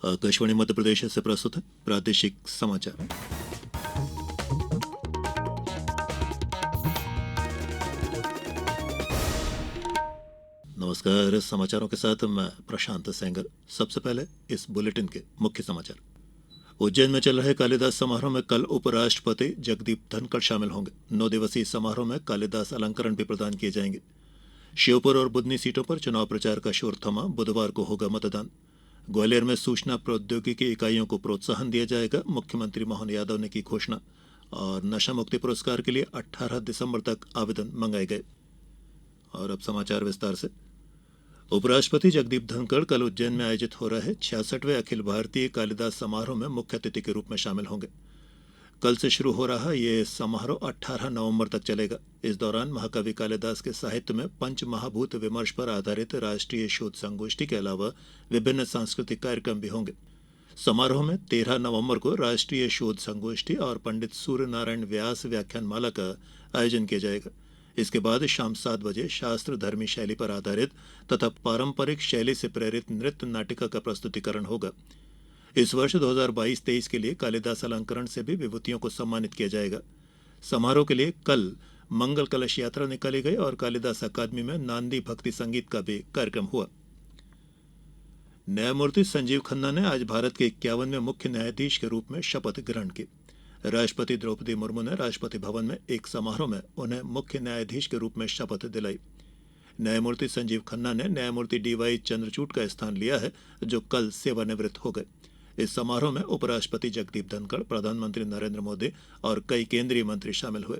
आकाशवाणी मध्य प्रदेश से प्रस्तुत है प्रादेशिक समाचार। नमस्कार, समाचारों के साथ मैं प्रशांत सेंगर। सबसे पहले इस बुलेटिन के मुख्य समाचार। उज्जैन में चल रहे कालिदास समारोह में कल उपराष्ट्रपति जगदीप धनखड़ शामिल होंगे। 9 दिवसीय समारोह में कालिदास अलंकरण भी प्रदान किए जाएंगे। श्योपुर और बुधनी सीटों पर चुनाव प्रचार का शोर थमा, बुधवार को होगा मतदान। ग्वालियर में सूचना प्रौद्योगिकी इकाइयों को प्रोत्साहन दिया जाएगा, मुख्यमंत्री मोहन यादव ने की घोषणा। और नशा मुक्ति पुरस्कार के लिए 18 दिसंबर तक आवेदन मंगाए गए। और अब समाचार विस्तार से। उपराष्ट्रपति जगदीप धनखड़ कल उज्जैन में आयोजित हो रहे 66वें अखिल भारतीय कालिदास समारोह में मुख्य अतिथि के रूप में शामिल होंगे। कल से शुरू हो रहा ये समारोह 18 नवंबर तक चलेगा। इस दौरान महाकवि कालिदास के साहित्य में पंच महाभूत विमर्श पर आधारित राष्ट्रीय शोध संगोष्ठी के अलावा विभिन्न सांस्कृतिक कार्यक्रम भी होंगे। समारोह में 13 नवंबर को राष्ट्रीय शोध संगोष्ठी और पंडित सूर्य नारायण व्यास व्याख्यानमाला का आयोजन किया जाएगा। इसके बाद शाम 7 बजे शास्त्र धर्मी शैली पर आधारित तथा पारंपरिक शैली से प्रेरित नृत्य नाटिका का प्रस्तुतिकरण होगा। इस वर्ष 2022-23 के लिए कालिदास अलंकरण से भी विभूतियों को सम्मानित किया जाएगा। समारोह के लिए कल मंगल कलश यात्रा निकाली गई और कालिदास अकादमी में नांदी भक्ति संगीत का भी कार्यक्रम हुआ। न्यायमूर्ति संजीव खन्ना ने आज भारत के 51वें मुख्य न्यायाधीश के रूप में शपथ ग्रहण की। राष्ट्रपति द्रौपदी मुर्मू ने राष्ट्रपति भवन में एक समारोह में उन्हें मुख्य न्यायाधीश के रूप में शपथ दिलाई। न्यायमूर्ति संजीव खन्ना ने न्यायमूर्ति डीवाई चंद्रचूड़ का स्थान लिया है, जो कल सेवानिवृत्त हो गए। इस समारोह में उपराष्ट्रपति जगदीप धनखड़, प्रधानमंत्री नरेंद्र मोदी और कई केंद्रीय मंत्री शामिल हुए।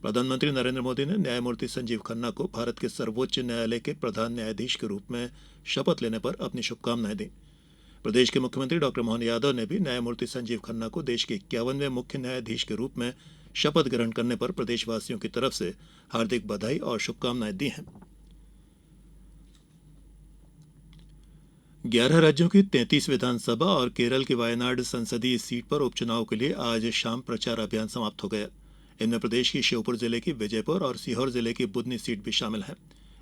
प्रधानमंत्री नरेंद्र मोदी ने न्यायमूर्ति संजीव खन्ना को भारत के सर्वोच्च न्यायालय के प्रधान न्यायाधीश के रूप में शपथ लेने पर अपनी शुभकामनाएं दी। प्रदेश के मुख्यमंत्री डॉक्टर मोहन यादव ने भी न्यायमूर्ति संजीव खन्ना को देश के 51वें मुख्य न्यायाधीश के रूप में शपथ ग्रहण करने पर प्रदेशवासियों की तरफ से हार्दिक बधाई और शुभकामनाएं दी हैं। 11 राज्यों की 33 विधानसभा और केरल की वायनाड संसदीय सीट पर उपचुनाव के लिए आज शाम प्रचार अभियान समाप्त हो गया। इनमें प्रदेश की श्योपुर जिले की विजयपुर और सीहोर जिले की बुधनी सीट भी शामिल है।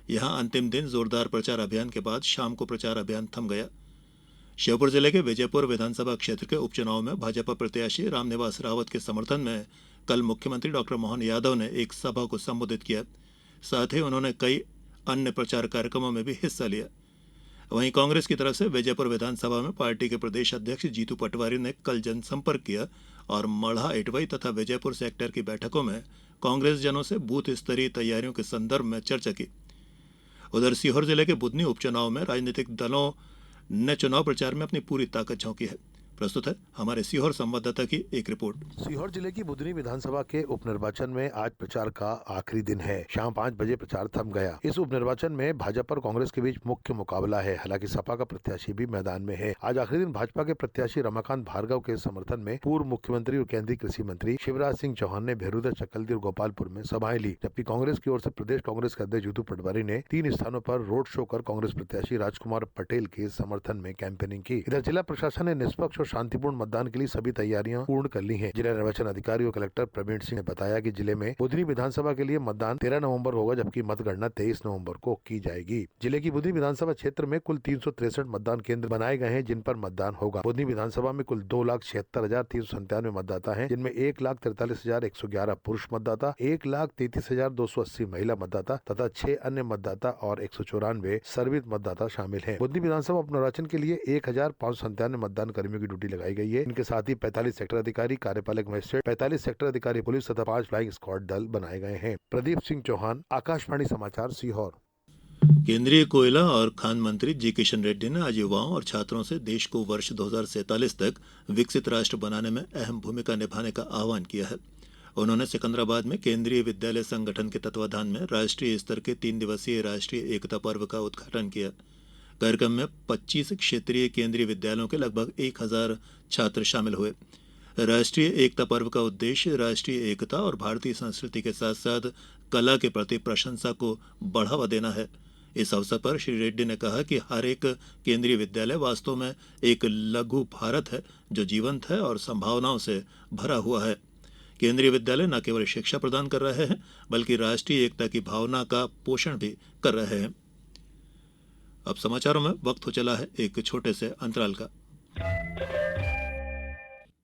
यहां अंतिम दिन जोरदार प्रचार अभियान के बाद शाम को प्रचार अभियान थम गया। श्योपुर जिले के विजयपुर विधानसभा क्षेत्र के उपचुनाव में भाजपा प्रत्याशी रामनिवास रावत के समर्थन में कल मुख्यमंत्री डॉक्टर मोहन यादव ने एक सभा को संबोधित किया। साथ ही उन्होंने कई अन्य प्रचार कार्यक्रमों में भी हिस्सा लिया। वहीं कांग्रेस की तरफ से विजयपुर विधानसभा में पार्टी के प्रदेश अध्यक्ष जीतू पटवारी ने कल जनसंपर्क किया और मढ़ा, इटवाई तथा विजयपुर सेक्टर की बैठकों में कांग्रेस जनों से बूथ स्तरीय तैयारियों के संदर्भ में चर्चा की। उधर सीहोर जिले के बुधनी उपचुनाव में राजनीतिक दलों ने चुनाव प्रचार में अपनी पूरी ताकत झोंकी है। प्रस्तुत है हमारे सीहोर संवाददाता की एक रिपोर्ट। सीहोर जिले की बुधनी विधानसभा के उपनिर्वाचन में आज प्रचार का आखिरी दिन है। शाम 5 बजे प्रचार थम गया। इस उपनिर्वाचन में भाजपा और कांग्रेस के बीच मुख्य मुकाबला है। हालांकि सपा का प्रत्याशी भी मैदान में है। आज आखिरी दिन भाजपा के प्रत्याशी रमाकांत भार्गव के समर्थन में पूर्व मुख्यमंत्री और केंद्रीय कृषि मंत्री शिवराज सिंह चौहान ने भेरूदा, चकल्दी और गोपालपुर में सभाएं ली। जबकि कांग्रेस की ओर से प्रदेश कांग्रेस के अध्यक्ष जीतू पटवारी ने 3 स्थानों पर रोड शो कर कांग्रेस प्रत्याशी राजकुमार पटेल के समर्थन में कैंपेनिंग की। इधर जिला प्रशासन ने निष्पक्ष और शांतिपूर्ण मतदान के लिए सभी तैयारियां पूर्ण कर ली हैं। जिला निर्वाचन अधिकारी और कलेक्टर प्रवीण सिंह ने बताया कि जिले में बुधनी विधानसभा के लिए मतदान 13 नवंबर होगा, जबकि मतगणना 23 नवंबर को की जाएगी। जिले की बुधनी विधानसभा क्षेत्र में कुल 363 मतदान केंद्र बनाए गए हैं, जिन पर मतदान होगा। बुधनी विधानसभा में कुल 2,76,397 मतदाता हैं, जिनमें 1,43,111 पुरुष मतदाता, 1,33,280 महिला मतदाता तथा 6 अन्य मतदाता और 194 सर्वित मतदाता शामिल हैं। बुधनी विधानसभा उपनिर्वाचन के लिए 1,597 मतदान कर्मियों की ड्यूटी लगाई गई है। इनके साथ ही 45 सेक्टर अधिकारी, कार्यपालक मजिस्ट्रेट, 45 सेक्टर अधिकारी पुलिस तथा 5 फ्लाइंग स्क्वाड दल बनाए गए हैं। प्रदीप सिंह चौहान, आकाशवाणी समाचार, सीहोर। केंद्रीय कोयला और खान मंत्री जी किशन रेड्डी ने आज युवाओं और छात्रों से देश को वर्ष 2047 तक विकसित राष्ट्र बनाने में अहम भूमिका निभाने का आह्वान किया है। उन्होंने सिकंदराबाद में केंद्रीय विद्यालय संगठन के तत्वाधान में राष्ट्रीय स्तर के 3 दिवसीय राष्ट्रीय एकता पर्व का उद्घाटन किया। कार्यक्रम में 25 क्षेत्रीय केंद्रीय विद्यालयों के लगभग 1000 छात्र शामिल हुए। राष्ट्रीय एकता पर्व का उद्देश्य राष्ट्रीय एकता और भारतीय संस्कृति के साथ साथ कला के प्रति प्रशंसा को बढ़ावा देना है। इस अवसर पर श्री रेड्डी ने कहा कि हर एक केंद्रीय विद्यालय वास्तव में एक लघु भारत है, जो जीवंत है और संभावनाओं से भरा हुआ है। केंद्रीय विद्यालय न केवल शिक्षा प्रदान कर रहे हैं, बल्कि राष्ट्रीय एकता की भावना का पोषण भी कर रहे हैं। अब समाचारों में वक्त हो चला है एक छोटे से अंतराल का।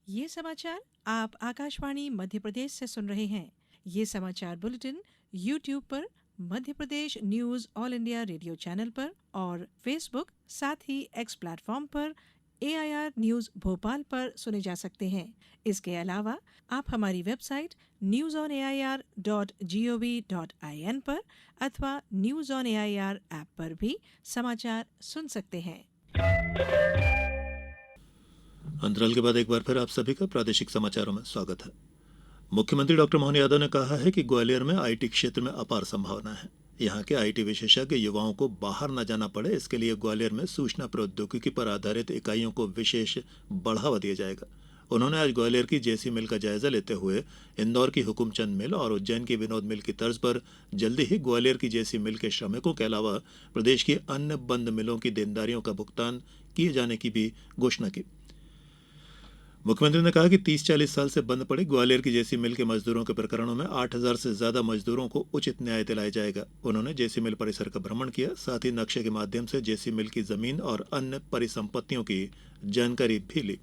ये समाचार आप आकाशवाणी मध्य प्रदेश से सुन रहे हैं। ये समाचार बुलेटिन YouTube पर Madhya Pradesh news All India Radio channel पर और फेसबुक साथ ही एक्स प्लेटफॉर्म पर AIR न्यूज भोपाल पर सुने जा सकते हैं। इसके अलावा आप हमारी वेबसाइट newsonair.gov.in पर अथवा न्यूज ऑन AIR ऐप पर भी समाचार सुन सकते हैं। अंतराल के बाद एक बार फिर आप सभी का प्रादेशिक समाचारों में स्वागत है। मुख्यमंत्री डॉक्टर मोहन यादव ने कहा है कि ग्वालियर में आईटी क्षेत्र में अपार संभावना है। यहाँ के आईटी विशेषज्ञ युवाओं को बाहर न जाना पड़े, इसके लिए ग्वालियर में सूचना प्रौद्योगिकी पर आधारित इकाइयों को विशेष बढ़ावा दिया जाएगा। उन्होंने आज ग्वालियर की जेसी मिल का जायजा लेते हुए इंदौर की हुकुमचंद मिल और उज्जैन की विनोद मिल की तर्ज पर जल्दी ही ग्वालियर की जेसी मिल के श्रमिकों के अलावा प्रदेश की अन्य बंद मिलों की देनदारियों का भुगतान किए जाने की भी घोषणा की। मुख्यमंत्री ने कहा कि 30-40 साल से बंद पड़ी ग्वालियर की जेसी मिल के मजदूरों के प्रकरणों में 8,000 से ज्यादा मजदूरों को उचित न्याय दिलाया जाएगा। उन्होंने जेसी मिल परिसर का भ्रमण किया, साथ ही नक्शे के माध्यम से जेसी मिल की जमीन और अन्य परिसंपत्तियों की जानकारी भी ली।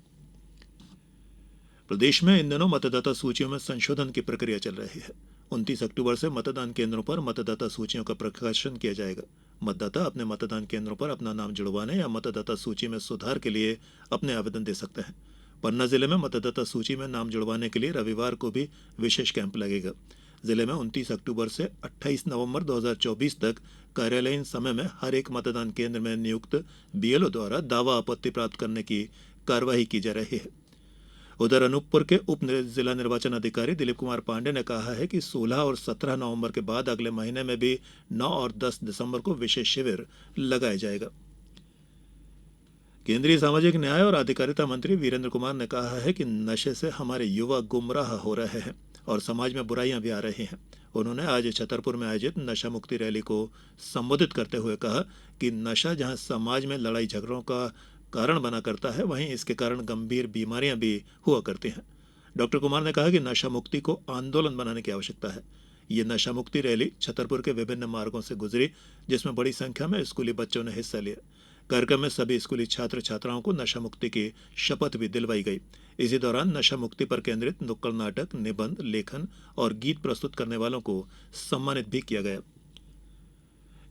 प्रदेश में इन दिनों मतदाता सूचियों में संशोधन की प्रक्रिया चल रही है। 29 अक्टूबर से मतदान केंद्रों पर मतदाता सूचियों का प्रकाशन किया जाएगा। मतदाता अपने मतदान केंद्रों पर अपना नाम जुड़वाने या मतदाता सूची में सुधार के लिए अपने आवेदन दे सकते हैं। पन्ना जिले में मतदाता सूची में नाम जुड़वाने के लिए रविवार को भी विशेष कैंप लगेगा। जिले में 29 अक्टूबर से 28 नवंबर 2024 तक कार्यालयीन समय में हर एक मतदान केंद्र में नियुक्त BLO द्वारा दावा आपत्ति प्राप्त करने की कार्यवाही की जा रही है। उधर अनूपपुर के उप जिला निर्वाचन अधिकारी दिलीप कुमार पांडे ने कहा है कि 16 और 17 नवंबर के बाद अगले महीने में भी 9 और 10 दिसंबर को विशेष शिविर लगाया जाएगा। केंद्रीय सामाजिक न्याय और अधिकारिता मंत्री वीरेंद्र कुमार ने कहा है कि नशे से हमारे युवा गुमराह हो रहे हैं और समाज में बुराइयां भी आ रही हैं। उन्होंने आज छतरपुर में आयोजित नशा मुक्ति रैली को संबोधित करते हुए कहा कि नशा जहां समाज में लड़ाई झगड़ों का कारण बना करता है, वहीं इसके कारण गंभीर बीमारियां भी हुआ करती हैं। डॉक्टर कुमार ने कहा कि नशा मुक्ति को आंदोलन बनाने की आवश्यकता है। ये नशा मुक्ति रैली छतरपुर के विभिन्न मार्गों से गुजरी, जिसमें बड़ी संख्या में स्कूली बच्चों ने हिस्सा लिया। कार्यक्रम में सभी स्कूली छात्र छात्राओं को नशा मुक्ति की शपथ भी दिलवाई गई। इसी दौरान नशा मुक्ति पर केंद्रित नुक्कड़ नाटक, निबंध, लेखन और गीत प्रस्तुत करने वालों को सम्मानित भी किया गया।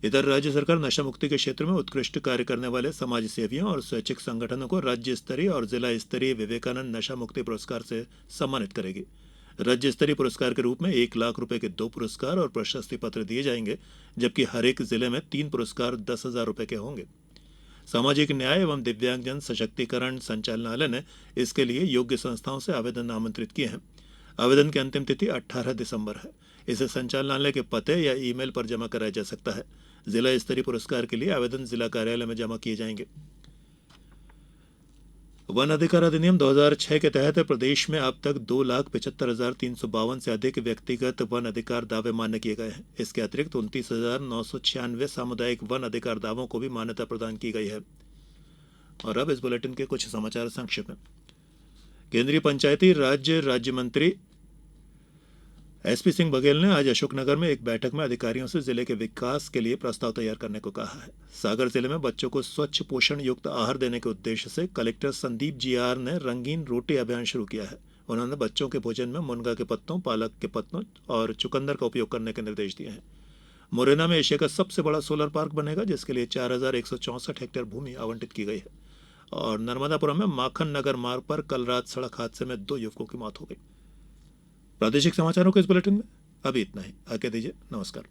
इधर राज्य सरकार नशा मुक्ति के क्षेत्र में उत्कृष्ट कार्य करने वाले समाज सेवियों और स्वैच्छिक संगठनों को राज्य स्तरीय और जिला स्तरीय विवेकानंद नशा मुक्ति पुरस्कार से सम्मानित करेगी। राज्य स्तरीय पुरस्कार के रूप में 1 लाख रुपए के 2 पुरस्कार और प्रशस्ति पत्र दिए जाएंगे, जबकि हर एक जिले में 3 पुरस्कार 10,000 रुपए के होंगे। सामाजिक न्याय एवं दिव्यांगजन सशक्तिकरण संचालनालय ने इसके लिए योग्य संस्थाओं से आवेदन आमंत्रित किए हैं। आवेदन की अंतिम तिथि 18 दिसंबर है। इसे संचालनालय के पते या ईमेल पर जमा कराया जा सकता है। जिला स्तरीय पुरस्कार के लिए आवेदन जिला कार्यालय में जमा किए जाएंगे। वन अधिकार अधिनियम 2006 के तहत प्रदेश में अब तक 2,75,352 से अधिक व्यक्तिगत वन अधिकार दावे मान्य किए गए हैं। इसके अतिरिक्त 29,996 सामुदायिक वन अधिकार दावों को भी मान्यता प्रदान की गई है। और अब इस बुलेटिन के कुछ समाचार संक्षिप्त में। केंद्रीय पंचायती राज्य मंत्री SP सिंह बघेल ने आज अशोकनगर में एक बैठक में अधिकारियों से जिले के विकास के लिए प्रस्ताव तैयार करने को कहा है। सागर जिले में बच्चों को स्वच्छ पोषण युक्त आहार देने के उद्देश्य से कलेक्टर संदीप GR ने रंगीन रोटी अभियान शुरू किया है। उन्होंने बच्चों के भोजन में मुनगा के पत्तों, पालक के पत्तों और चुकंदर का उपयोग करने के निर्देश दिए हैं। मुरैना में एशिया का सबसे बड़ा सोलर पार्क बनेगा, जिसके लिए 4,164 हेक्टेयर भूमि आवंटित की गई है। और नर्मदापुरम में माखन नगर मार्ग पर कल रात सड़क हादसे में 2 युवकों की मौत हो गई। प्रादेशिक समाचारों के इस बुलेटिन में अभी इतना ही। आज्ञा दीजिए। नमस्कार।